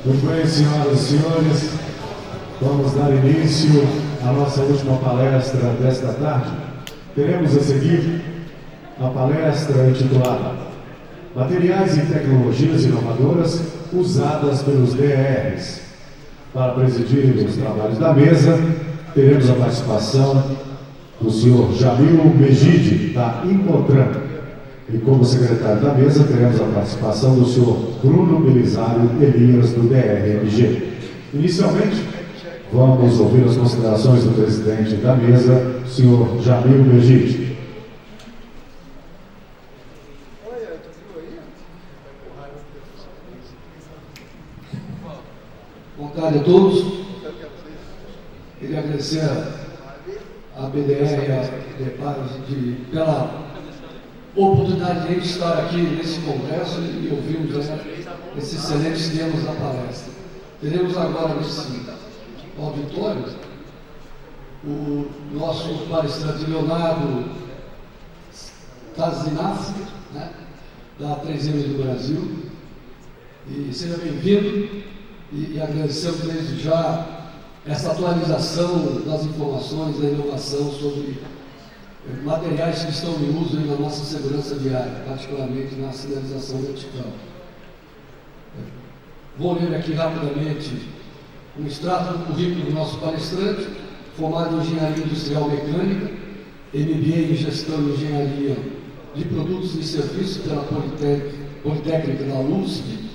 Muito bem, senhoras e senhores, vamos dar início à nossa última palestra desta tarde. Teremos a seguir a palestra intitulada Materiais e Tecnologias Inovadoras Usadas pelos DRs. Para presidir os trabalhos da mesa, teremos a participação do senhor Jamil Mejide, da Impotran. E como secretário da mesa, teremos a participação do senhor Bruno Belisário Elias, do DRMG. Inicialmente, vamos ouvir as considerações do presidente da mesa, o senhor Jamil Mejide. Boa tarde a todos. Queria agradecer a BDR e a DEPAR pela oportunidade de estar aqui nesse congresso e ouvirmos esses excelentes temas da palestra. Teremos agora nesse auditório o nosso palestrante Leonardo Tazinaf, né, da 3M do Brasil. E seja bem-vindo e agradecemos desde já essa atualização das informações da inovação sobre materiais que estão em uso na nossa segurança viária, particularmente na sinalização vertical. Vou ler aqui rapidamente um extrato do currículo do nosso palestrante, formado em Engenharia Industrial Mecânica, MBA em Gestão e Engenharia de Produtos e Serviços pela Politécnica da USP,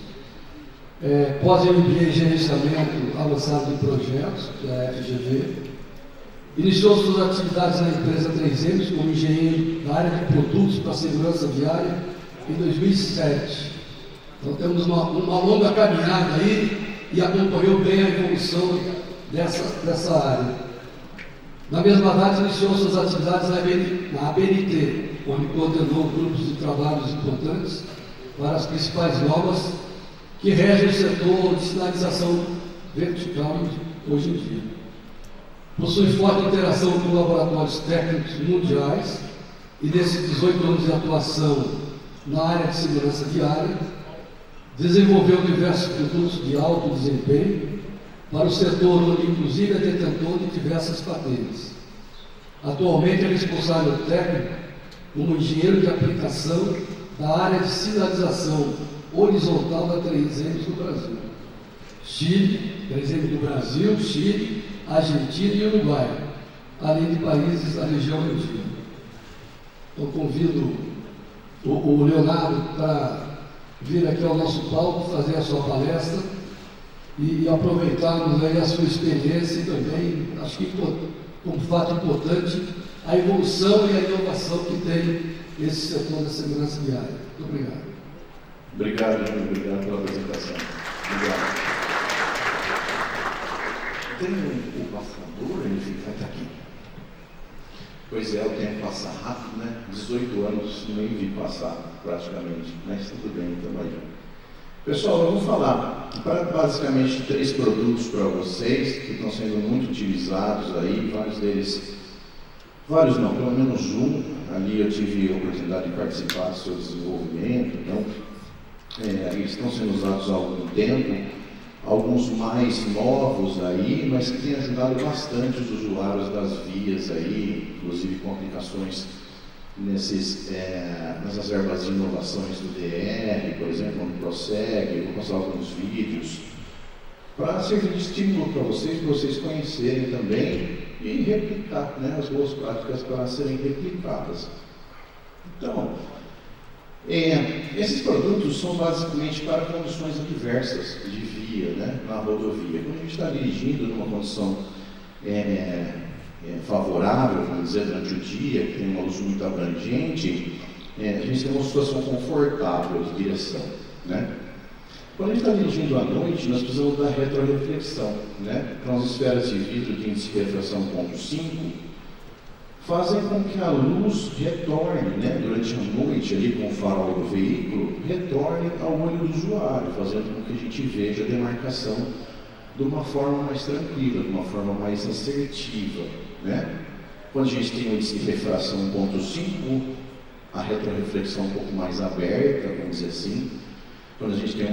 pós-MBA em Gerenciamento Avançado de Projetos, da FGV. Iniciou suas atividades na empresa 3M como engenheiro da área de produtos para a segurança viária em 2007. Então temos uma longa caminhada aí e acompanhou bem a evolução dessa área. Na mesma data, iniciou suas atividades na ABNT, onde coordenou grupos de trabalhos importantes para as principais normas que regem o setor de sinalização vertical hoje em dia. Possui forte interação com laboratórios técnicos mundiais e, nesses 18 anos de atuação na área de segurança viária, desenvolveu diversos produtos de alto desempenho para o setor, onde inclusive é detentor de diversas patentes. Atualmente é responsável técnico como engenheiro de aplicação da área de sinalização horizontal da 3M do Brasil. Chile, 3M do Brasil, Chile, Argentina e Uruguai, além de países da região andina. Eu convido o Leonardo para vir aqui ao nosso palco, fazer a sua palestra e aproveitarmos aí a sua experiência e também, acho que como fato importante, a evolução e a inovação que tem esse setor da segurança viária. Muito obrigado. Obrigado, Júnior. Obrigado pela apresentação. Obrigado. Tem o passador, ele fica aqui. Pois é, o tempo passa rápido, né? 18 anos, nem vi passar praticamente, mas tudo bem, estamos aí. Pessoal, eu vou falar basicamente 3 produtos para vocês que estão sendo muito utilizados aí, vários não, pelo menos um. Ali eu tive a oportunidade de participar do seu desenvolvimento, então eles estão sendo usados há algum tempo. Alguns mais novos aí, mas que têm ajudado bastante os usuários das vias aí, inclusive com aplicações nessas verbas de inovações do DR, por exemplo, no Proseg. Eu vou passar alguns vídeos para servir de estímulo para vocês conhecerem também e replicar, né, as boas práticas para serem replicadas. Então, esses produtos são basicamente para condições adversas de via, né, na rodovia. Quando a gente está dirigindo numa condição favorável, vamos dizer, durante o dia, que tem uma luz muito abrangente, a gente tem uma situação confortável de direção, né? Quando a gente está dirigindo à noite, nós precisamos da retroreflexão, né? Então, as esferas de vidro de índice de refração 1.5 fazem com que a luz retorne, né, durante a noite, ali com o farol do veículo, retorne ao olho do usuário, fazendo com que a gente veja a demarcação de uma forma mais tranquila, de uma forma mais assertiva, né? Quando a gente tem o índice de refração 1.5, a retroreflexão um pouco mais aberta, vamos dizer assim. Quando a gente tem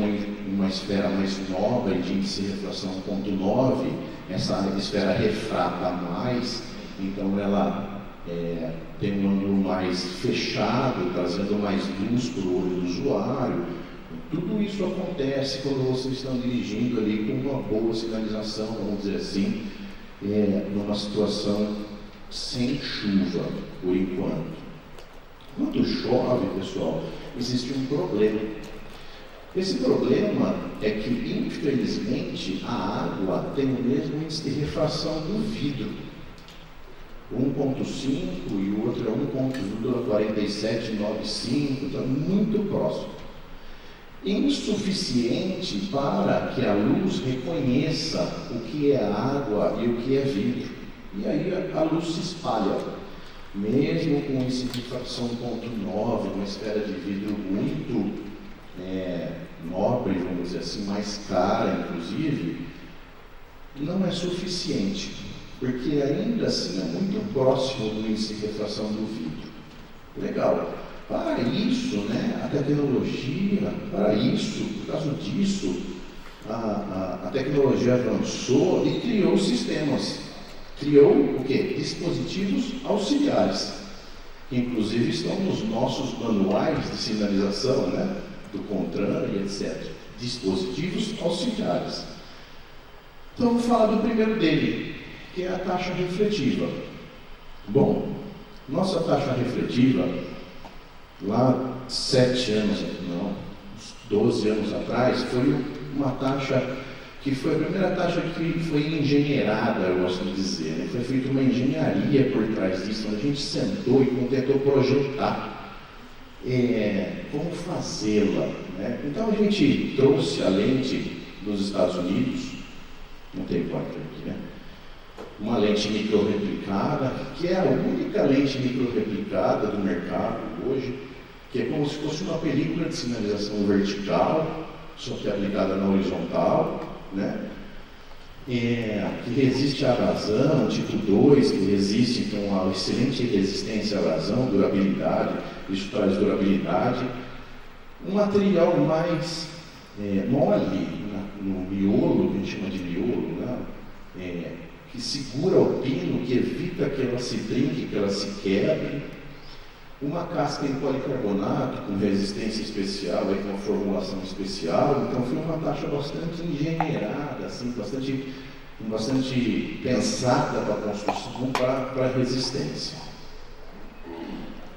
uma esfera mais nobre de índice de refração 1.9, essa esfera refrata mais, então ela tem um ângulo mais fechado, trazendo mais luz para o olho do usuário. Tudo isso acontece quando vocês estão dirigindo ali com uma boa sinalização, vamos dizer assim, numa situação sem chuva, por enquanto. Quando chove, pessoal, existe um problema. Esse problema é que, infelizmente, a água tem o mesmo índice de refração do vidro. 1.5 e o outro é 1.4795, está muito próximo. Insuficiente para que a luz reconheça o que é água e o que é vidro. E aí a luz se espalha. Mesmo com esse refração 1.9, uma esfera de vidro muito nobre, vamos dizer assim, mais cara inclusive, não é suficiente, porque ainda assim é muito próximo do índice de refração do vidro. Legal. Para isso, a tecnologia, por causa disso, a tecnologia avançou e criou sistemas. Criou o quê? Dispositivos auxiliares, que inclusive estão nos nossos manuais de sinalização, do CONTRAN e etc. Dispositivos auxiliares. Então, vou falar do primeiro dele, que é a taxa refletiva. Bom, nossa taxa refletiva, lá 12 anos atrás, foi uma taxa que foi a primeira taxa que foi engenheirada, eu gosto de dizer, Foi feita uma engenharia por trás disso, onde a gente sentou e tentou projetar como fazê-la, Então a gente trouxe a lente dos Estados Unidos, não tem placa aqui, uma lente microrreplicada, que é a única lente microrreplicada do mercado hoje, que é como se fosse uma película de sinalização vertical, só que aplicada na horizontal, que resiste à abrasão, tipo 2, que resiste, então, a excelente resistência à abrasão, durabilidade, isso traz durabilidade. Um material mais mole no miolo, que a gente chama de miolo, que segura o pino, que evita que ela se trinque, que ela se quebre. Uma casca em policarbonato com resistência especial, com uma formulação especial. Então foi uma taxa bastante engenheirada, assim, bastante pensada para a construção, para a resistência.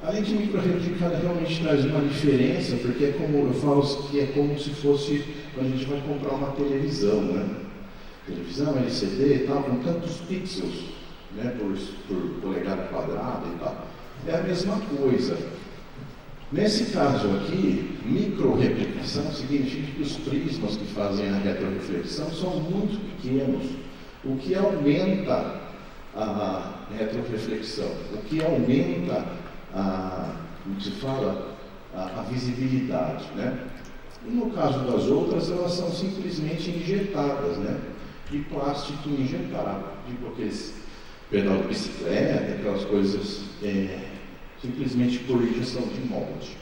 A lente microrreplicada realmente traz uma diferença, porque é como eu falo que é como se fosse quando a gente vai comprar uma televisão, Televisão LCD e tal, com tantos pixels, por polegada quadrada e tal. É a mesma coisa. Nesse caso aqui, microrreplicação significa que os prismas que fazem a retroreflexão são muito pequenos, o que aumenta a retroreflexão, o que aumenta como se fala, a visibilidade, E no caso das outras, elas são simplesmente injetadas, de plástico injetado, tipo aqueles pedal de bicicleta, aquelas coisas, simplesmente por injeção de molde.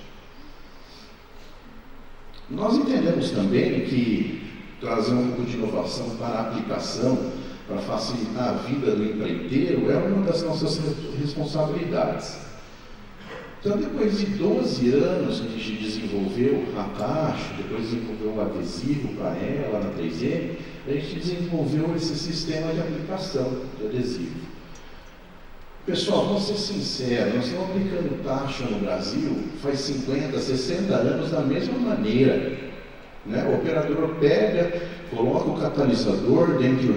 Nós entendemos também que trazer um pouco de inovação para a aplicação, para facilitar a vida do empreiteiro, é uma das nossas responsabilidades. Então, depois de 12 anos que a gente desenvolveu a taxa, depois desenvolveu um adesivo para ela, na 3M, a gente desenvolveu esse sistema de aplicação de adesivo. Pessoal, vamos ser sinceros, nós estamos aplicando taxa no Brasil faz 50, 60 anos da mesma maneira. O operador pega, coloca o catalisador dentro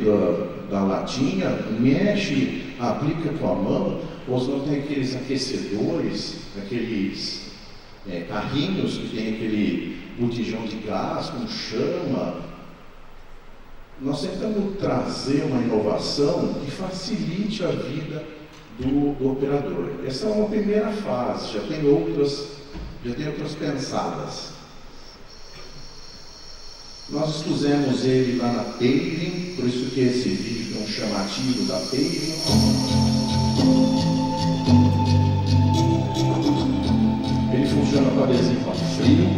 da latinha, mexe, aplica com a mão, ou se não tem aqueles aquecedores, aqueles carrinhos que tem aquele botijão de gás com chama. Nós tentamos trazer uma inovação que facilite a vida do operador. Essa é uma primeira fase, já tem outras pensadas. Nós expusemos ele lá na Paving, por isso que esse vídeo é um chamativo da Paving. Ele funciona com adesivo a frio.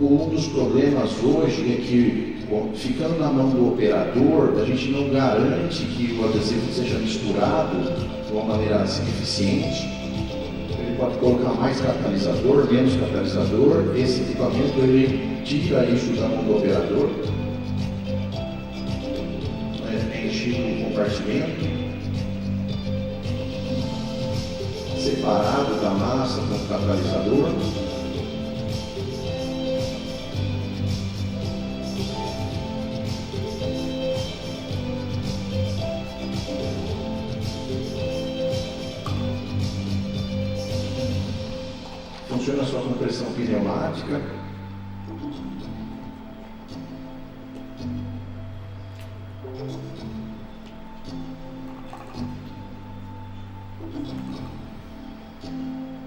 Um dos problemas hoje é que, bom, ficando na mão do operador, a gente não garante que o adesivo seja misturado de uma maneira assim, eficiente. Ele pode colocar mais catalisador, menos catalisador. Esse equipamento ele tira isso da mão do operador, enche um compartimento separado da massa com o catalisador. Funciona só com pressão pneumática.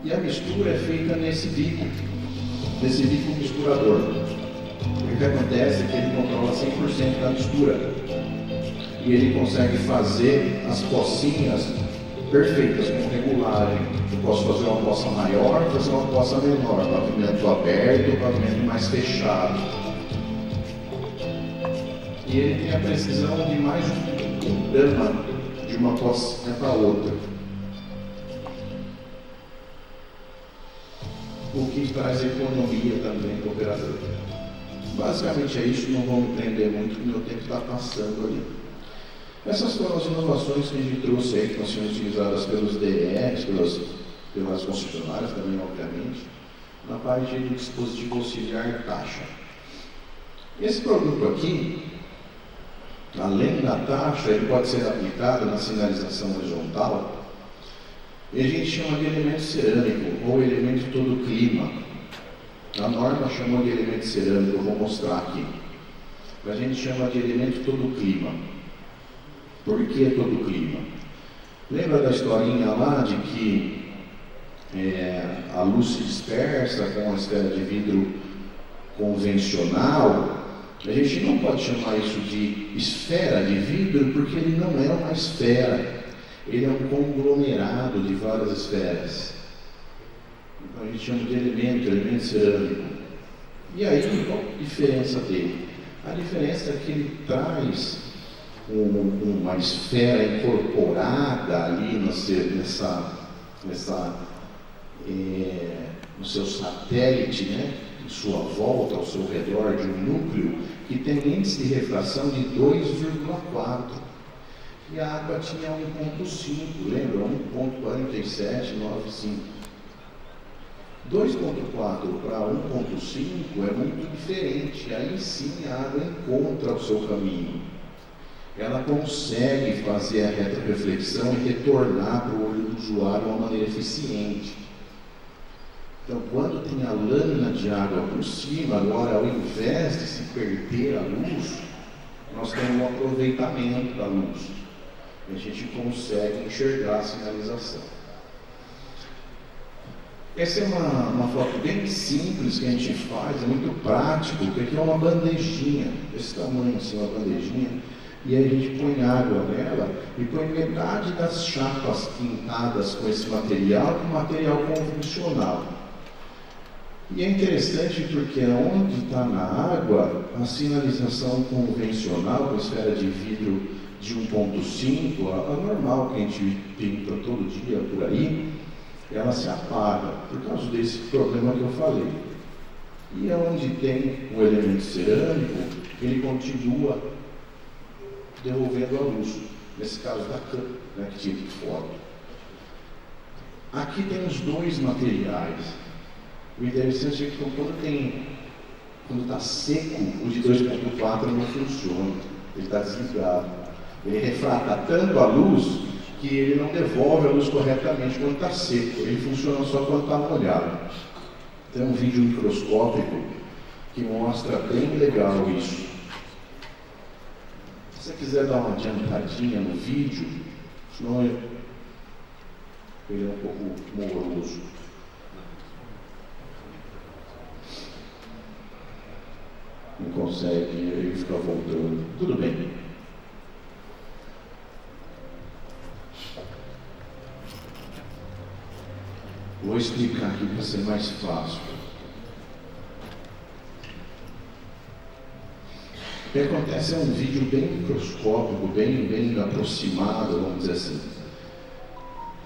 E a mistura é feita nesse bico misturador. O que acontece é que ele controla 100% da mistura. E ele consegue fazer as pocinhas perfeitas, com regulagem. Eu posso fazer uma poça maior, fazer uma poça menor, pavimento aberto, pavimento mais fechado. E ele tem a precisão de mais um grama de uma pocinha para outra. O que traz economia também para o operador. Basicamente é isso, não vou me prender muito, porque o meu tempo está passando ali. Essas foram as inovações que a gente trouxe aí, que estão sendo utilizadas pelos DRs, pelas concessionárias também, obviamente, na parte de dispositivo auxiliar taxa. Esse produto aqui, além da taxa, ele pode ser aplicado na sinalização horizontal, e a gente chama de elemento cerâmico, ou elemento todo clima. A norma chamou de elemento cerâmico, eu vou mostrar aqui. A gente chama de elemento todo clima. Por que todo clima? Lembra da historinha lá de que a luz se dispersa com a esfera de vidro convencional? A gente não pode chamar isso de esfera de vidro porque ele não é uma esfera. Ele é um conglomerado de várias esferas. Então a gente chama de elemento cerâmico. E aí, qual a diferença dele? A diferença é que ele traz uma esfera incorporada ali no seu satélite, né? Em sua volta, ao seu redor de um núcleo, que tem índice de refração de 2,4. E a água tinha 1,5, lembra? 1,4795. 2,4 para 1,5 é muito diferente. Aí sim a água encontra o seu caminho. Ela consegue fazer a retroreflexão e retornar para o olho do usuário de uma maneira eficiente. Então, quando tem a lâmina de água por cima, agora, ao invés de se perder a luz, nós temos um aproveitamento da luz. A gente consegue enxergar a sinalização. Essa é uma foto bem simples que a gente faz, é muito prático, porque aqui é uma bandejinha, desse tamanho assim, uma bandejinha, e aí a gente põe água nela e põe metade das chapas pintadas com esse material, com material convencional. E é interessante porque onde está na água, a sinalização convencional, com esfera de vidro de 1,5, a normal que a gente pinta todo dia por aí, ela se apaga, por causa desse problema que eu falei. E onde tem um elemento cerâmico, ele continua devolvendo a luz, nesse caso da câmera, né, que tinha aqui fora. Aqui tem os dois materiais. O interessante é que quando está seco, o de 2,4 não funciona, ele está desligado. Ele refrata tanto a luz que ele não devolve a luz corretamente quando está seco, ele funciona só quando está molhado. Tem um vídeo microscópico que mostra bem legal isso. Se você quiser dar uma adiantadinha no vídeo, senão ele é um pouco moroso. Não consegue, ele fica voltando. Tudo bem. Vou explicar aqui para ser mais fácil. O que acontece é um vídeo bem microscópico, bem aproximado, vamos dizer assim.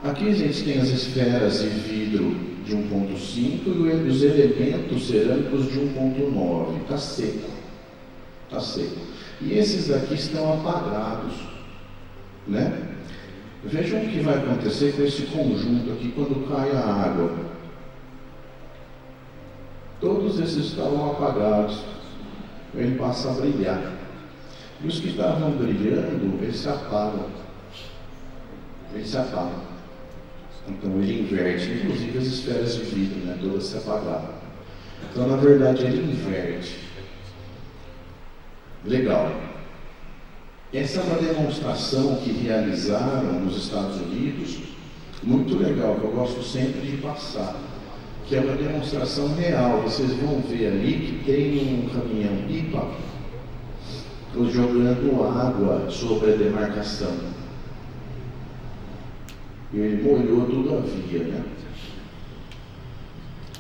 Aqui a gente tem as esferas de vidro de 1.5 e os elementos cerâmicos de 1.9. Está seco. Está seco. E esses daqui estão apagados, né? Vejam o que vai acontecer com esse conjunto aqui quando cai a água. Todos esses estavam apagados. Ele passa a brilhar. E os que estavam brilhando, eles se apagam. Eles se apagam. Então ele inverte, inclusive as esferas de vidro, né? Todas se apagaram. Então, na verdade, ele inverte. Legal. Essa é uma demonstração que realizaram nos Estados Unidos, muito legal, que eu gosto sempre de passar, que é uma demonstração real. Vocês vão ver ali que tem um caminhão-pipa jogando água sobre a demarcação. E ele molhou tudo a via, né?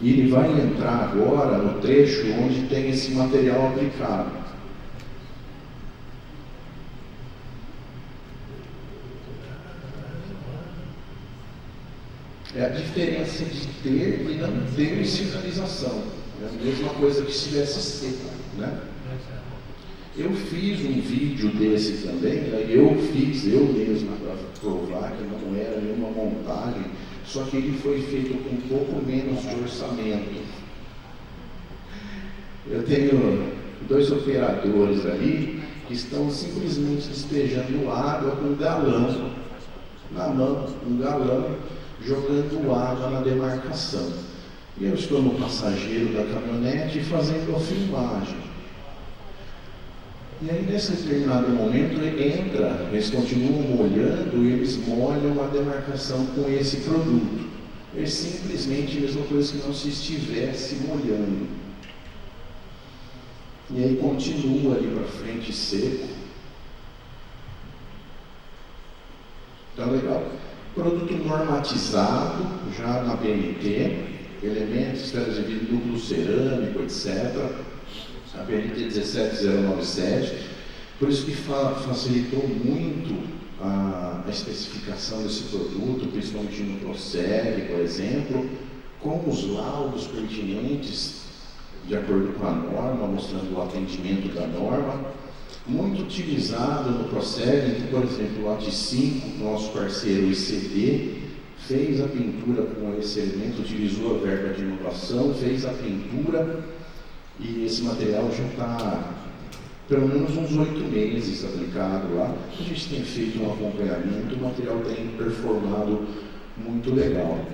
E ele vai entrar agora no trecho onde tem esse material aplicado. É a diferença de ter e não ter sinalização. É a mesma coisa que se estivesse seco, né? Eu fiz um vídeo desse também, né? Eu mesmo para provar que não era nenhuma montagem, só que ele foi feito com um pouco menos de orçamento. Eu tenho 2 operadores ali que estão simplesmente despejando água com um galão na mão, um galão, jogando água na demarcação. E eu estou no passageiro da caminhonete fazendo a filmagem. E aí, nesse determinado momento, eles continuam molhando e eles molham a demarcação com esse produto. É simplesmente a mesma coisa que não se estivesse molhando. E aí continua ali para frente seco. Então, legal. Produto normatizado, já na BNT, elementos, esferas de vidro duplo cerâmico, etc. A BNT 17097, por isso que facilitou muito a especificação desse produto, principalmente no PROSEG, por exemplo, com os laudos pertinentes, de acordo com a norma, mostrando o atendimento da norma. Muito utilizado no PROSEG, por exemplo, o AT5, nosso parceiro ICD, fez a pintura com esse elemento, utilizou a verba de inovação, fez a pintura. E esse material já está pelo menos uns 8 meses aplicado lá. A gente tem feito um acompanhamento, o material tem performado muito legal.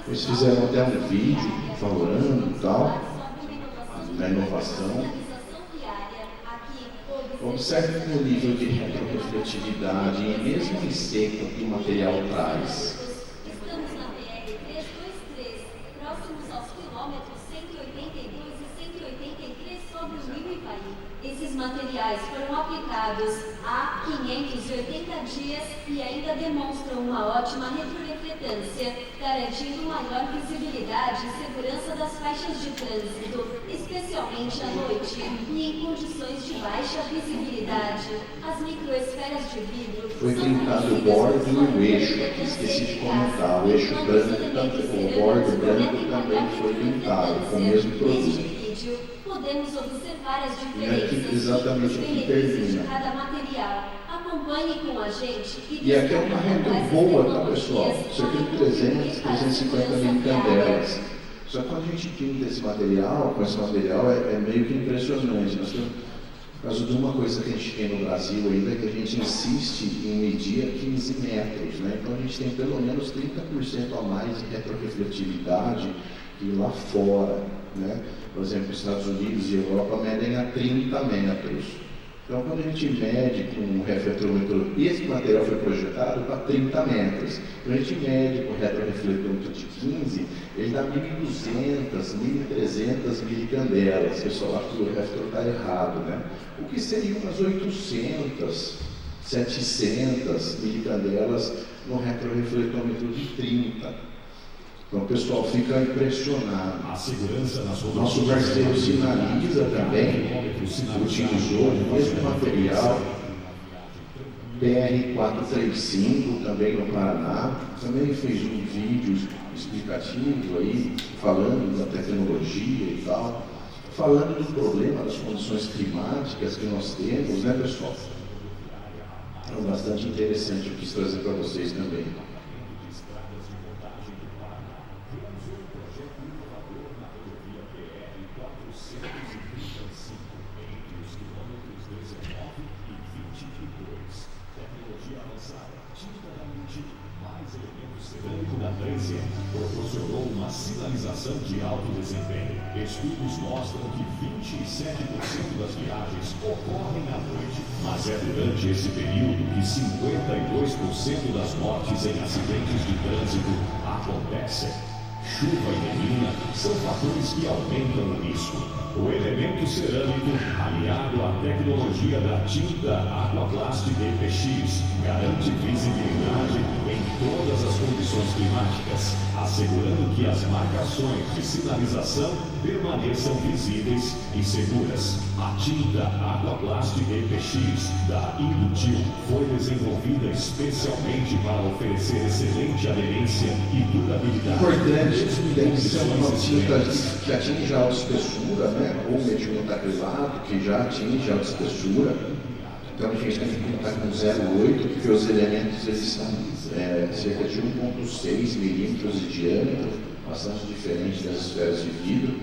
Eles fizeram até um vídeo falando e tal, da inovação. Observe o nível de retrorefletividade, e mesmo em seco, que o material traz. Estamos na BR-323, próximos aos quilômetros 182 e 183 sobre o Rio Ivaí. Esses materiais foram aplicados há 580 dias e ainda demonstram uma ótima retrorefletância, garantindo maior visibilidade e segurança das faixas de trânsito, especialmente à noite e em condições de baixa visibilidade. As microesferas de vidro foi pintado o bordo e o eixo, aqui esqueci de comentar, o eixo branco também, o bordo branco também foi pintado com o mesmo produto. Podemos observar as E aqui diferenças exatamente dos aqui benefícios de termina. cada material. Acompanhe com a gente E aqui é uma retro boa, tá, pessoal? Isso aqui é 300, 350 milicandelas. Só que quando a gente pinta esse material, com esse material, é meio que impressionante. Nós temos, por causa de uma coisa que a gente tem no Brasil ainda, que a gente insiste em medir a 15 metros, né? Então a gente tem pelo menos 30% a mais de retrorefletividade que lá fora, né? Por exemplo, os Estados Unidos e Europa medem a 30 metros. Então, quando a gente mede com um refletômetro, esse material foi projetado para 30 metros. Quando a gente mede com um retrorefletômetro de 15, ele dá 1.200, 1.300 milicandelas. O pessoal acha que o refletor está errado, né? O que seria umas 800, 700 milicandelas no retrorefletômetro de 30. Então o pessoal fica impressionado. A segurança nas rodovias. Nosso parceiro Sinaliza também utilizou o mesmo material, PR-435, também no Paraná, também fez um vídeo explicativo aí, falando da tecnologia e tal, falando do problema das condições climáticas que nós temos, né, pessoal? É bastante interessante, eu quis trazer para vocês também. Proporcionou uma sinalização de alto desempenho. Estudos mostram que 27% das viagens ocorrem à noite, mas é durante esse período que 52% das mortes em acidentes de trânsito acontecem. Chuva e neblina são fatores que aumentam o risco. O elemento cerâmico, aliado à tecnologia da tinta Aquaplast EPX, garante visibilidade em todas as condições climáticas, assegurando que as marcações de sinalização permaneçam visíveis e seguras. A tinta Aquaplast EPX da Indutil foi desenvolvida especialmente para oferecer excelente aderência e durabilidade. Importante, tem que ser uma tinta que atinge a alta espessura, né? Ou metilmetacrilato, que já atinge a alta espessura. Então a gente tem que pintar com 0,8, porque os elementos eles são cerca de 1,6 milímetros de diâmetro, bastante diferente das esferas de vidro.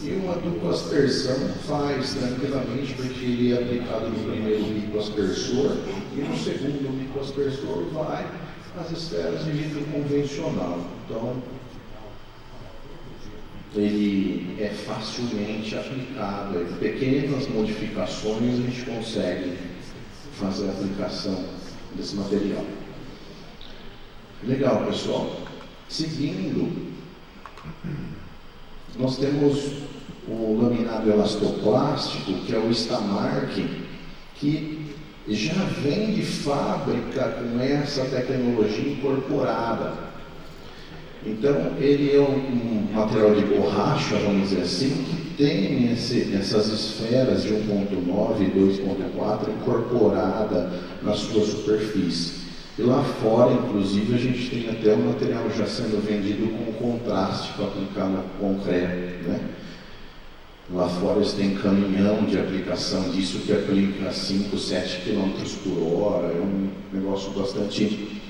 E uma dupla aspersão faz tranquilamente, porque ele é aplicado no primeiro microaspersor e no segundo microaspersor vai as esferas de vidro convencional. Então, ele é facilmente aplicado. Em pequenas modificações a gente consegue fazer a aplicação desse material. Legal, pessoal. Seguindo, nós temos o laminado elastoplástico, que é o Stamark, que já vem de fábrica com essa tecnologia incorporada. Então, ele é um material de borracha, vamos dizer assim, que tem essas esferas de 1.9 e 2.4 incorporada na sua superfície. E lá fora, inclusive, a gente tem até o material já sendo vendido com contraste para aplicar no concreto, né? Lá fora eles têm caminhão de aplicação disso que aplica 5, 7 km por hora. É um negócio bastante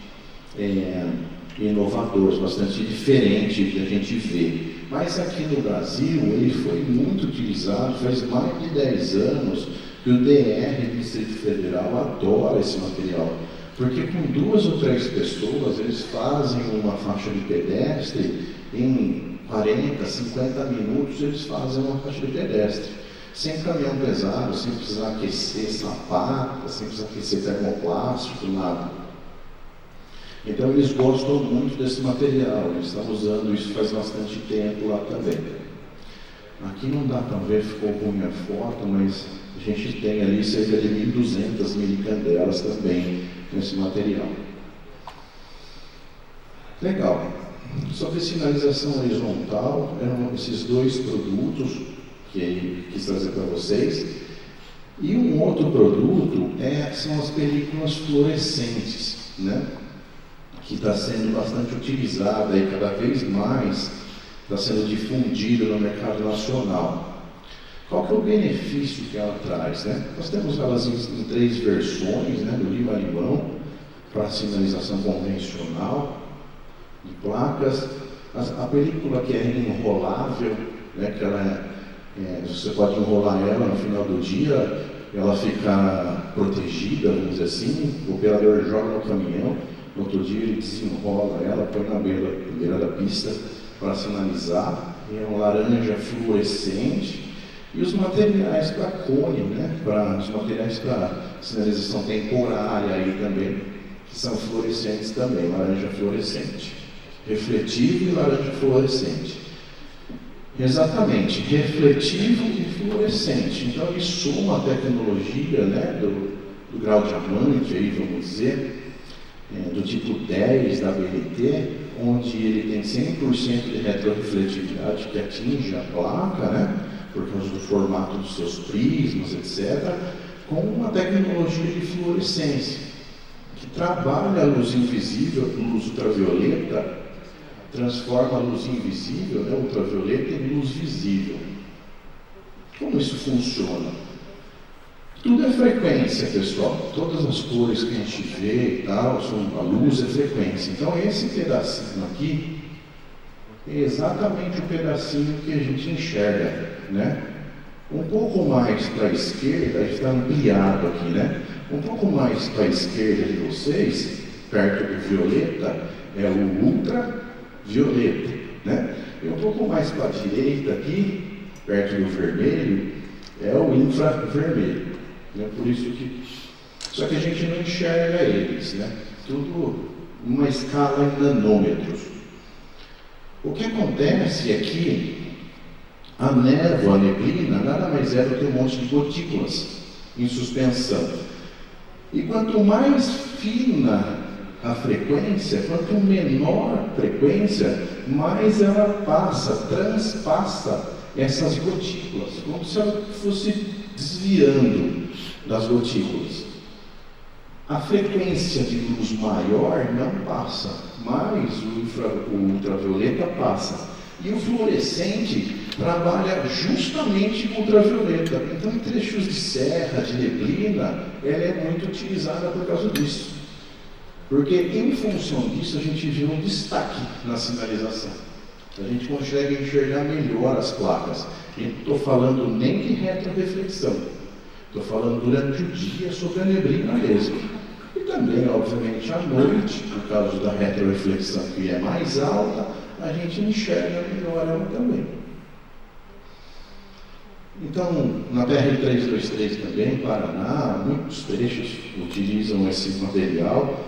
inovador, bastante diferente que a gente vê. Mas aqui no Brasil ele foi muito utilizado, faz mais de 10 anos que o DR do Distrito Federal adora esse material. Porque com 2 ou 3 pessoas eles fazem uma faixa de pedestre em 40, 50 minutos, eles fazem uma faixa de pedestre. Sem caminhão pesado, sem precisar aquecer sapata, sem precisar aquecer termoplástico, nada. Então eles gostam muito desse material, eles estão usando isso faz bastante tempo lá também. Aqui não dá para ver, ficou com minha foto, mas a gente tem ali cerca de 1.200 milicandelas também nesse material. Legal. Sobre sinalização horizontal, eram esses 2 produtos que eu quis trazer para vocês. E um outro produto são as películas fluorescentes, né? Que está sendo bastante utilizada e cada vez mais está sendo difundida no mercado nacional. Qual que é o benefício que ela traz, né? Nós temos elas em 3 versões, né? Do limão para sinalização convencional de placas, a película que é enrolável, né? Que ela você pode enrolar ela no final do dia, ela fica protegida, vamos dizer assim, o operador joga no caminhão, no outro dia ele desenrola ela, põe na beira da pista para sinalizar. É um laranja fluorescente. E os materiais para cone, né? Os materiais para sinalização temporária aí também, que são fluorescentes também, laranja fluorescente. Refletivo e laranja fluorescente. Exatamente, refletivo e fluorescente. Então ele soma a tecnologia, né, do grau diamante, aí, vamos dizer, do tipo 10 da BNT, onde ele tem 100% de retrorefletividade que atinge a placa, né, por causa do formato dos seus prismas, etc., com uma tecnologia de fluorescência, que trabalha a luz invisível, luz ultravioleta, transforma a luz invisível, né, ultravioleta, em luz visível. Como isso funciona? Tudo é frequência, pessoal. Todas as cores que a gente vê e tal, a luz é frequência. Então esse pedacinho aqui é exatamente o pedacinho que a gente enxerga, né? Um pouco mais para a esquerda, está ampliado aqui, né? Um pouco mais para a esquerda de vocês, perto do violeta, é o ultravioleta, né? E um pouco mais para a direita aqui, perto do vermelho, é o infravermelho. Né? Por isso que... Só que a gente não enxerga eles, né? Tudo numa escala em nanômetros. O que acontece é que a névoa, a neblina, nada mais é do que um monte de gotículas em suspensão. E quanto mais fina a frequência, quanto menor a frequência, mais ela transpassa essas gotículas, como se ela fosse desviando das gotículas. A frequência de luz maior não passa, mas o ultravioleta passa. E o fluorescente trabalha justamente com ultravioleta. Então, em trechos de serra, de neblina, ela é muito utilizada por causa disso. Porque, em função disso, a gente vê um destaque na sinalização. A gente consegue enxergar melhor as placas. E não estou falando nem de retroreflexão. Estou falando durante o dia sobre a neblina mesmo. E também, obviamente, à noite, por causa da retroreflexão que é mais alta, a gente enxerga melhor ela também. Então, na BR-323 também, Paraná, muitos trechos utilizam esse material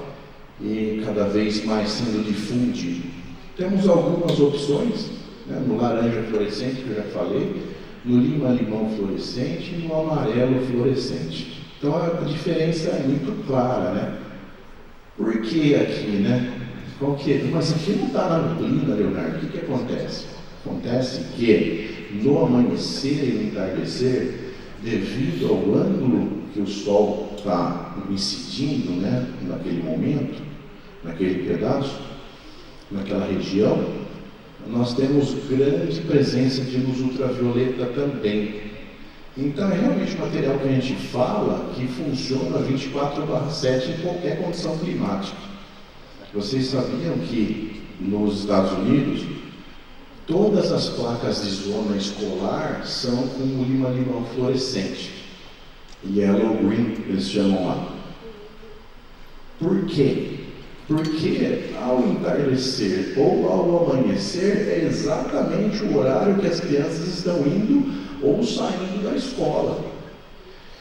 e cada vez mais sendo difundido. Temos algumas opções, né, no laranja fluorescente, que eu já falei, no lima-limão fluorescente e no amarelo fluorescente. Então a diferença é muito clara, né? Por que aqui, né? Mas aqui não está na neblina, Leonardo. O que acontece? Acontece que no amanhecer e no entardecer, devido ao ângulo que o Sol está incidindo, né, naquele momento, naquele pedaço, naquela região, nós temos grande presença de luz ultravioleta também. Então é realmente um material que a gente fala que funciona 24/7 em qualquer condição climática. Vocês sabiam que nos Estados Unidos todas as placas de zona escolar são com o lima-limão fluorescente, yellow green eles chamam lá. Por quê? Porque ao entardecer ou ao amanhecer é exatamente o horário que as crianças estão indo ou saindo da escola.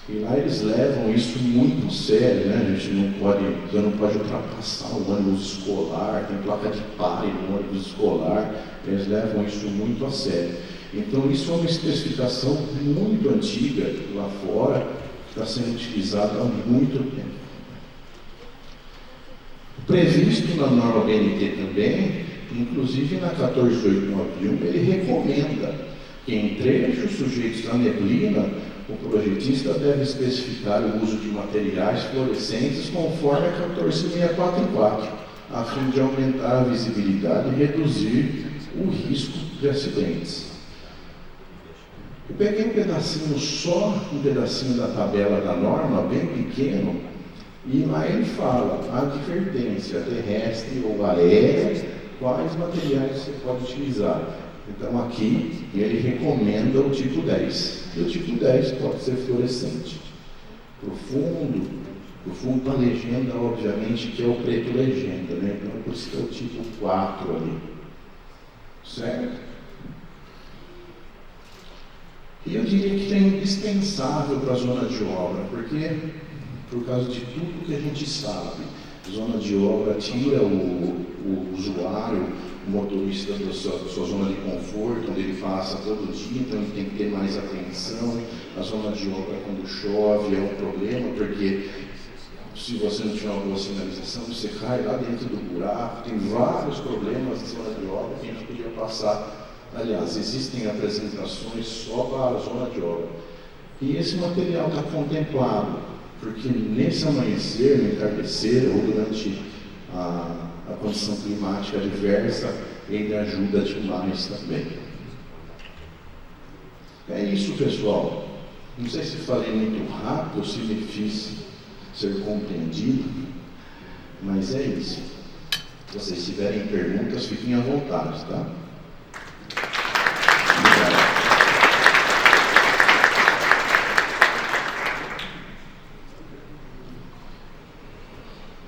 E lá eles levam isso muito a sério, né? A gente você não pode ultrapassar o ônibus escolar, tem placa de pare no ônibus escolar, eles levam isso muito a sério. Então isso é uma especificação muito antiga lá fora, que está sendo utilizada há muito tempo. Previsto na norma BNT também, inclusive na 14891, ele recomenda que em trechos sujeitos à neblina, o projetista deve especificar o uso de materiais fluorescentes conforme a 14644, a fim de aumentar a visibilidade e reduzir o risco de acidentes. Eu peguei um pedacinho da tabela da norma, bem pequeno, e lá ele fala, advertência terrestre ou aérea, quais materiais você pode utilizar. Então aqui ele recomenda o tipo 10. E o tipo 10 pode ser fluorescente. Profundo para legenda, obviamente, que é o preto legenda, né? Então por isso que é o tipo 4 ali. Certo? E eu diria que é indispensável para a zona de obra, porque por causa de tudo que a gente sabe, zona de obra tira o usuário, o motorista da sua zona de conforto, onde ele passa todo dia, então ele tem que ter mais atenção. A zona de obra, quando chove, é um problema, porque se você não tiver uma boa sinalização, você cai lá dentro do buraco, tem vários problemas em zona de obra que a gente podia passar. Aliás, existem apresentações só para a zona de obra. E esse material está contemplado, porque nesse amanhecer, no entardecer ou durante a condição climática adversa, ele ajuda demais também. É isso, pessoal. Não sei se falei muito rápido ou se me fiz ser compreendido, mas é isso. Se vocês tiverem perguntas, fiquem à vontade, tá? Obrigado.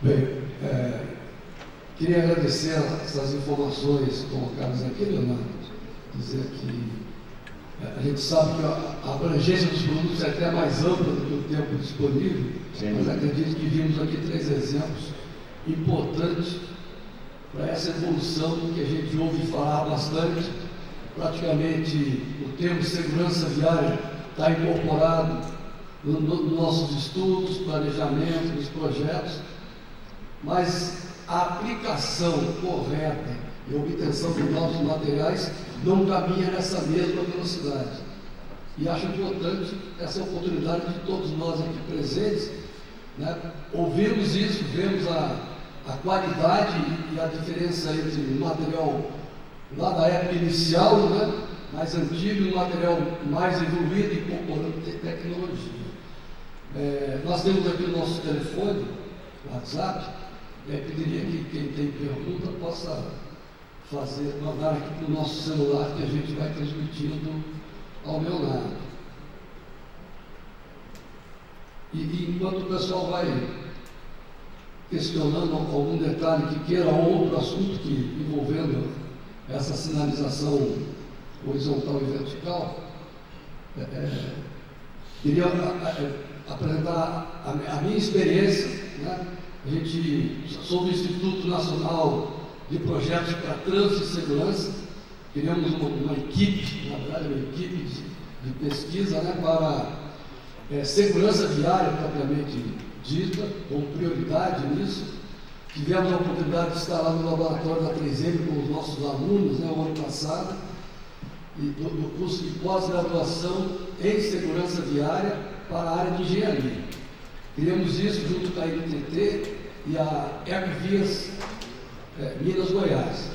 Bem, queria agradecer essas informações colocadas aqui, Leonardo. Dizer que a gente sabe que a abrangência dos produtos é até mais ampla do que o tempo disponível, mas acredito que vimos aqui 3 exemplos importantes para essa evolução que a gente ouve falar bastante. Praticamente o termo segurança viária está incorporado nos nossos estudos, planejamento, nos projetos, mas a aplicação correta e a obtenção de novos materiais não caminha nessa mesma velocidade. E acho importante essa oportunidade de todos nós aqui presentes, né, ouvirmos isso, vemos a qualidade e a diferença entre o material lá da época inicial, né, mais antigo, e o material mais evoluído e incorporando tecnologia. Nós temos aqui o nosso telefone, o WhatsApp. Pediria que quem tem pergunta possa mandar aqui para o nosso celular, que a gente vai transmitindo ao meu lado. E enquanto o pessoal vai questionando algum detalhe que queira, ou outro assunto que envolvendo essa sinalização horizontal e vertical, queria apresentar a minha experiência, né? A gente, sob o Instituto Nacional de Projetos para Trânsito e Segurança, criamos uma equipe, na verdade, uma equipe de pesquisa, né, para segurança viária propriamente dita, com prioridade nisso. Tivemos a oportunidade de estar lá no laboratório da 3M com os nossos alunos, né, o ano passado, e do curso de pós-graduação em segurança viária para a área de engenharia. Criamos isso junto com a NTT e a Ecovias Minas Goiás,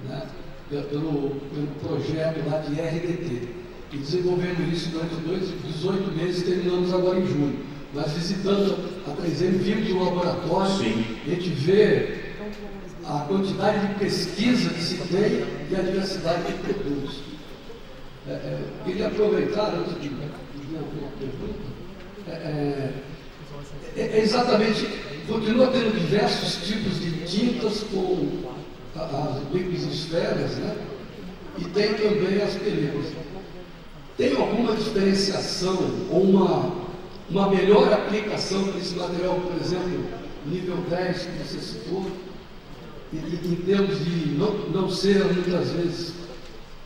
né, pelo projeto lá de RDT. E desenvolvendo isso durante 18 meses, terminamos agora em junho. Nós visitando a 3M, vimos o laboratório, Sim. a gente vê a quantidade de pesquisa que se tem e a diversidade de produtos. Queria aproveitar, antes de alguma pergunta, exatamente, continua tendo diversos tipos de tintas com as microesferas, né? E tem também as películas. Tem alguma diferenciação ou uma melhor aplicação para esse material, por exemplo, nível 10 que você citou, em termos de não ser muitas vezes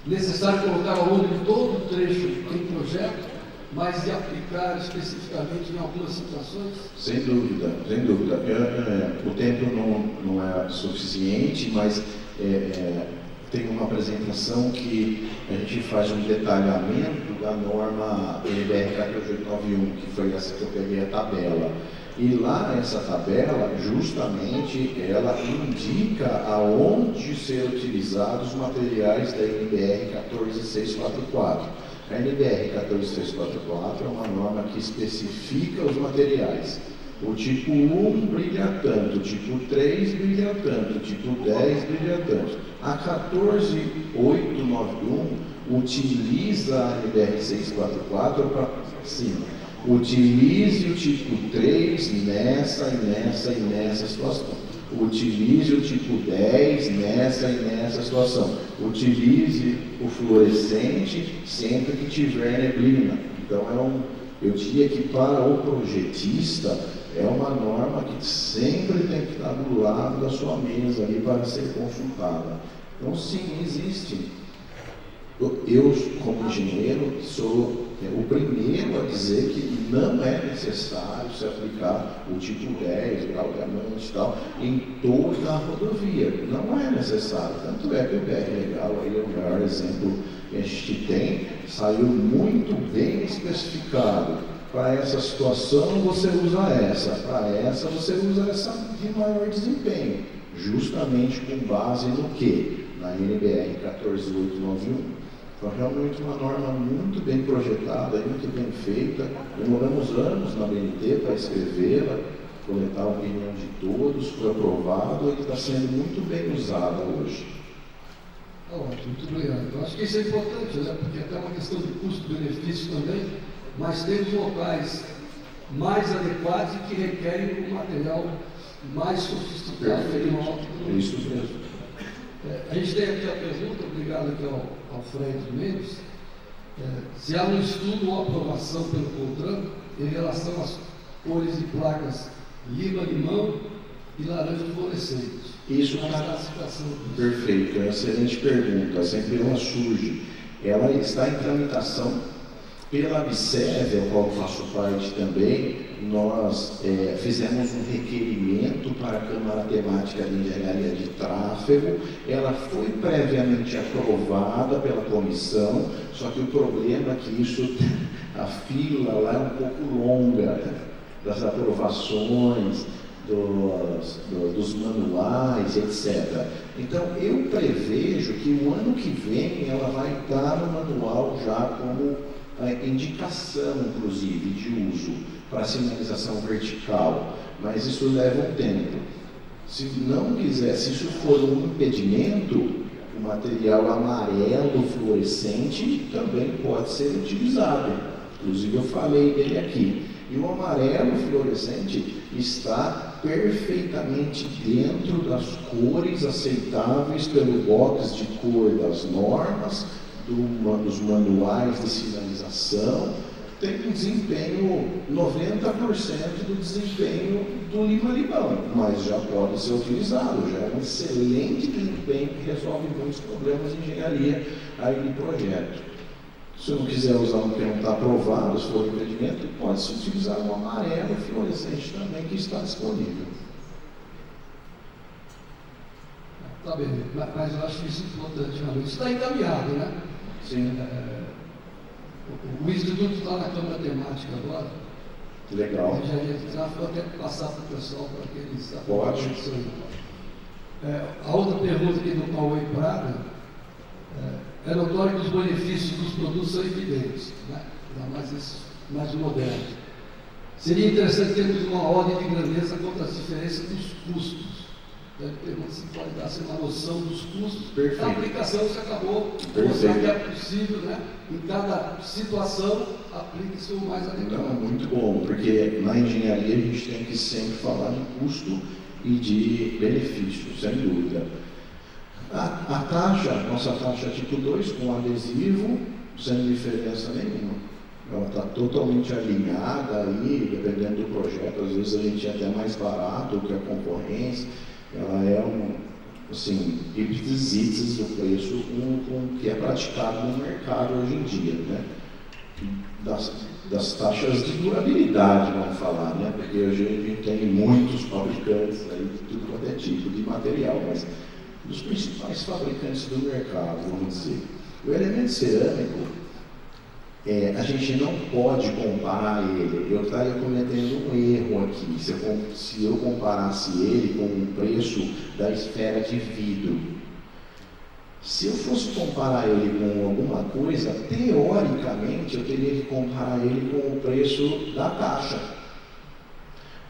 necessário colocar ao longo de todo o trecho em projeto, mas de aplicar especificamente em algumas situações? Sem dúvida, sem dúvida. O tempo não é suficiente, mas tem uma apresentação que a gente faz um detalhamento da norma NBR 14891, que foi essa que eu peguei a tabela. E lá essa tabela, justamente, ela indica aonde ser utilizados os materiais da NBR 14644. A NBR 14644 é uma norma que especifica os materiais. O tipo 1 brilha tanto, o tipo 3 brilha tanto, o tipo 10 brilha tanto. A 14891 utiliza a NBR 644 para cima. Utilize o tipo 3 nessa e nessa e nessa situação. Utilize o tipo 10 nessa e nessa situação. Utilize o fluorescente sempre que tiver neblina. Então, eu diria que para o projetista é uma norma que sempre tem que estar do lado da sua mesa ali para ser consultada. Então, sim, existe. Eu, como engenheiro, sou o primeiro a dizer que não é necessário se aplicar o tipo 10, grau diamante e tal, em toda a rodovia. Não é necessário. Tanto é que o BR Legal aí é o maior exemplo que a gente tem, saiu muito bem especificado. Para essa situação você usa essa, para essa você usa essa de maior desempenho, justamente com base no quê? Na NBR 14891. Então, realmente uma norma muito bem projetada, muito bem feita. Demoramos anos na BNT para escrevê-la, coletar a opinião de todos, foi aprovado e está sendo muito bem usada hoje. Ótimo, muito obrigado. Eu acho que isso é importante, né? Porque até uma questão de custo-benefício também, mas temos locais mais adequados e que requerem um material mais sofisticado e uma alta É isso mesmo. A gente tem aqui a pergunta, obrigado aqui ao Fred Mendes, se há um estudo ou aprovação pelo CONTRAN em relação às cores de placas lima, limão e laranja fluorescente. Isso está está a citação disso. perfeito, é uma excelente pergunta, sempre ela surge. Ela está em tramitação pela ABSEV, ao qual faço parte também. Nós fizemos um requerimento para a Câmara Temática de Engenharia de Tráfego, ela foi previamente aprovada pela comissão, só que o problema é que isso, a fila lá é um pouco longa, das aprovações, dos manuais, etc. Então, eu prevejo que o ano que vem ela vai estar no manual já como indicação, inclusive, de uso para sinalização vertical, mas isso leva um tempo. Se não quiser, se isso for um impedimento, o material amarelo fluorescente também pode ser utilizado. Inclusive, eu falei dele aqui. E o amarelo fluorescente está perfeitamente dentro das cores aceitáveis pelo box de cor das normas, dos manuais de sinalização. Tem um desempenho, 90% do desempenho do lima-limão, mas já pode ser utilizado, já é um excelente desempenho que resolve muitos problemas de engenharia aí de projeto. Se não quiser usar um que não está aprovado, se for impedimento, pode-se utilizar um amarelo fluorescente também que está disponível. Tá bem, mas eu acho que isso é importante, realmente. Isso está encaminhado, né? Sim. O Instituto está na Câmara Temática agora. Legal. A engenharia de tráfego, até passar para o pessoal para que eles Pode. A outra pergunta aqui do Paulo Prada, é notório que os benefícios dos produtos são evidentes, né? Ainda mais esses mais modernos. Seria interessante termos uma ordem de grandeza contra as diferenças dos custos. Então, ele pergunta se pode dar-se uma noção dos custos. Perfeito. Na aplicação você acabou de Perfeito. mostrar que é possível, né? Em cada situação, aplique-se o mais adequado. Então, é muito bom, porque na engenharia a gente tem que sempre falar de custo e de benefício, sem dúvida. A taxa, nossa taxa tipo 2, com adesivo, sem diferença nenhuma. Ela está totalmente alinhada aí, dependendo do projeto, às vezes a gente é até mais barato do que a concorrência. Ela é assim, ipsis do preço com o que é praticado no mercado hoje em dia, né? Das taxas de durabilidade, vamos falar, né? Porque hoje a gente tem muitos fabricantes aí de tudo quanto é tipo de material, mas dos principais fabricantes do mercado, vamos dizer. O elemento cerâmico, a gente não pode comparar ele. Eu estaria cometendo um erro aqui se eu comparasse ele com o preço da esfera de vidro. Se eu fosse comparar ele com alguma coisa, teoricamente eu teria que comparar ele com o preço da taxa.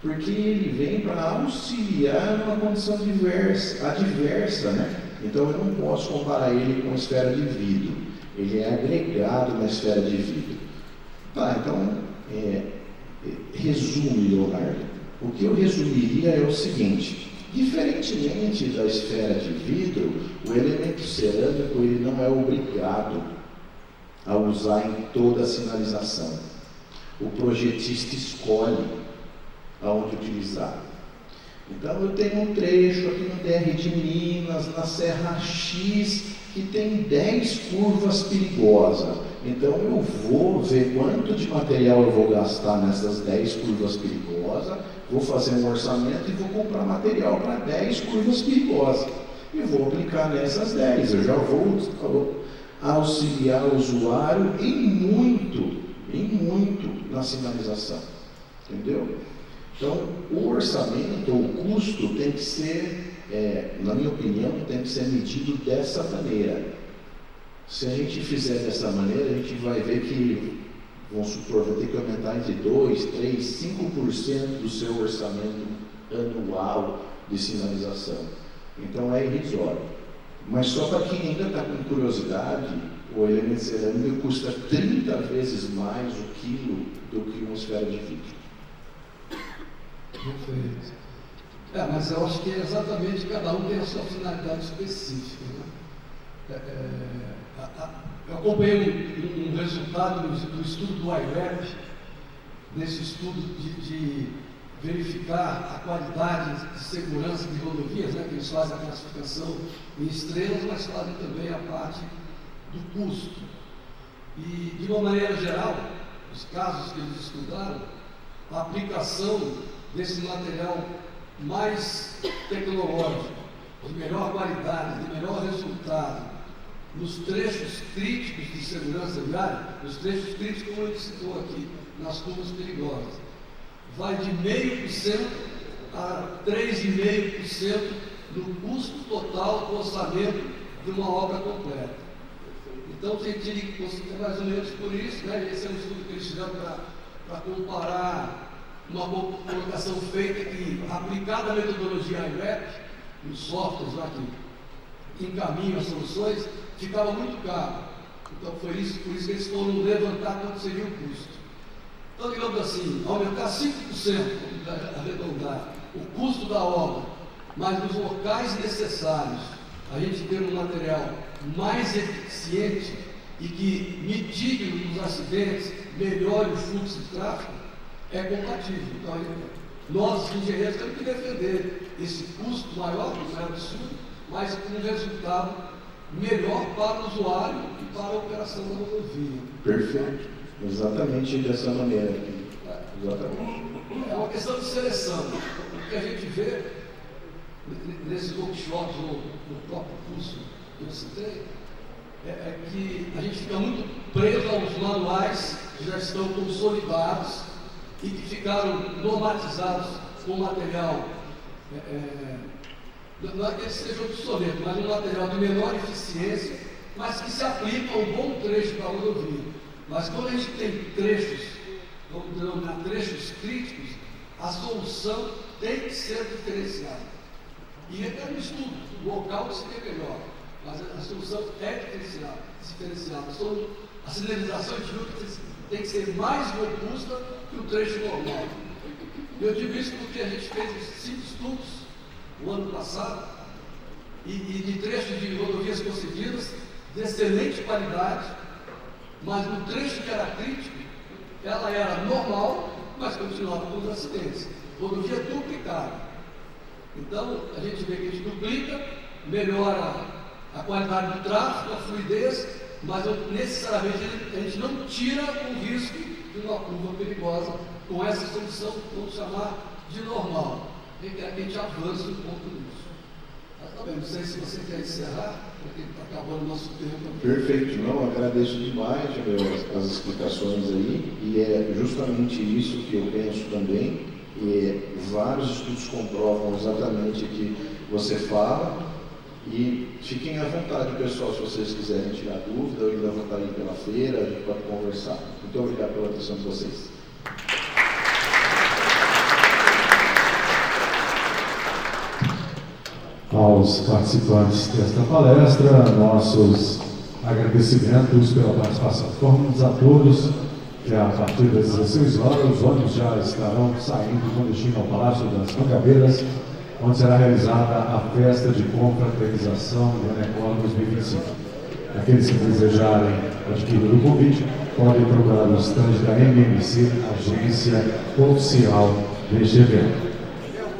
Porque ele vem para auxiliar numa condição adversa, né? Então eu não posso comparar ele com a esfera de vidro. Ele é agregado na esfera de vidro. Tá, então, resume, Leonardo. O que eu resumiria é o seguinte: diferentemente da esfera de vidro, o elemento cerâmico ele não é obrigado a usar em toda a sinalização. O projetista escolhe aonde utilizar. Então eu tenho um trecho aqui no DR de Minas, na Serra X, que tem 10 curvas perigosas. Então eu vou ver quanto de material eu vou gastar nessas 10 curvas perigosas, vou fazer um orçamento e vou comprar material para 10 curvas perigosas. E vou aplicar nessas 10. Eu já vou auxiliar o usuário em muito na sinalização. Entendeu? Então, o orçamento, o custo tem que ser, na minha opinião, tem que ser medido dessa maneira. Se a gente fizer dessa maneira, a gente vai ver que, vamos supor, vai ter que aumentar entre 2, 3, 5% do seu orçamento anual de sinalização. Então é irrisório. Mas só para quem ainda está com curiosidade, o elemento cerâmico custa 30 vezes mais o quilo do que uma esfera de vidro. Perfeito. Mas eu acho que exatamente cada um tem a sua finalidade específica, né? Eu acompanhei um resultado do estudo do IREP, nesse estudo de verificar a qualidade de segurança de rodovias, né, que eles fazem a classificação em estrelas, mas fazem também a parte do custo. E, de uma maneira geral, os casos que eles estudaram, a aplicação desse material mais tecnológico, de melhor qualidade, de melhor resultado, nos trechos críticos de segurança viária, nos trechos críticos, como ele citou aqui, nas curvas perigosas, vai de 0,5% a 3,5% do custo total do orçamento de uma obra completa. Então, tem que considerar mais ou menos por isso, né? Esse é um estudo que eles fizeram para comparar uma colocação feita que, aplicada a metodologia IREP, nos softwares lá que encaminham as soluções, ficava muito caro. Então, por isso que eles foram levantar quanto seria o custo. Então, digamos assim, aumentar 5%, arredondar, o custo da obra, mas nos locais necessários, a gente ter um material mais eficiente e que mitigue os acidentes, melhore o fluxo de tráfego, é compatível. Então, nós, engenheiros, temos que defender esse custo maior, que não é absurdo, mas com um resultado melhor para o usuário e para a operação da rodovia. Perfeito. Exatamente dessa maneira aqui. Exatamente. É uma questão de seleção. O que a gente vê nesses workshops ou no próprio curso que eu citei é que a gente fica muito preso aos manuais que já estão consolidados e que ficaram normatizados com material, não é que ele seja obsoleto, mas um material de menor eficiência, mas que se aplica a um bom trecho da rodovia. Mas quando a gente tem trechos, vamos denominar trechos críticos, a solução tem que ser diferenciada. E é um estudo local que seria melhor, mas a solução é diferenciada. A sinalização de viu que tem que ser mais robusta que o trecho normal. Eu digo isso porque a gente fez 5 estudos no ano passado e de trechos de rodovias concedidas de excelente qualidade, mas no trecho que era crítico, ela era normal, mas continuava com os acidentes. Rodovia duplicada. Então, a gente vê que a gente duplica, melhora a qualidade do tráfego, a fluidez, mas necessariamente a gente não tira o risco de uma curva perigosa com essa solução que vamos chamar de normal. A gente avança um pouco nisso. Tá bem, não sei se você quer encerrar, porque está acabando o nosso tempo. Perfeito, não, agradeço demais as explicações aí, e é justamente isso que eu penso também, e vários estudos comprovam exatamente o que você fala, e fiquem à vontade, pessoal, se vocês quiserem tirar dúvida, ou ainda voltarem pela feira, a gente pode conversar. Muito obrigado pela atenção de vocês. Aos participantes desta palestra, nossos agradecimentos pela participação. Informamos a todos que a partir das 16 horas os ônibus já estarão saindo com destino ao Palácio das Mangabeiras, onde será realizada a festa de confraternização do Anecor 2025. Aqueles que desejarem adquirir o convite podem procurar o stand da MMC, agência oficial deste evento.